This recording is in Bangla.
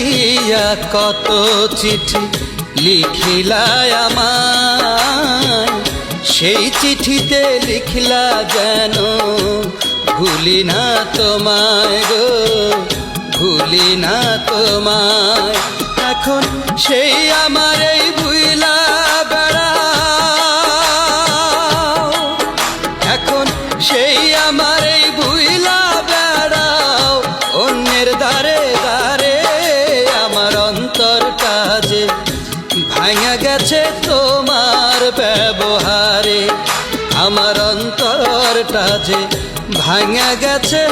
ডাকিয়া কত চিঠি লিখিলায় আমায়, সেই চিঠিতে লিখলা যেন ভুলি না তোমায় গো, ভুলি না তোমায়। এখন সেই আমার এই ভুইলা বেড়াও, এখন সেই আমার এই ভুইলা বেড়াও অন্যের দ্বারে দ্বারে। আমার অন্তরটা যে ভাঙা গেছে তোমার ব্যবহারে, আমার অন্তরটা যে ভাঙা গেছে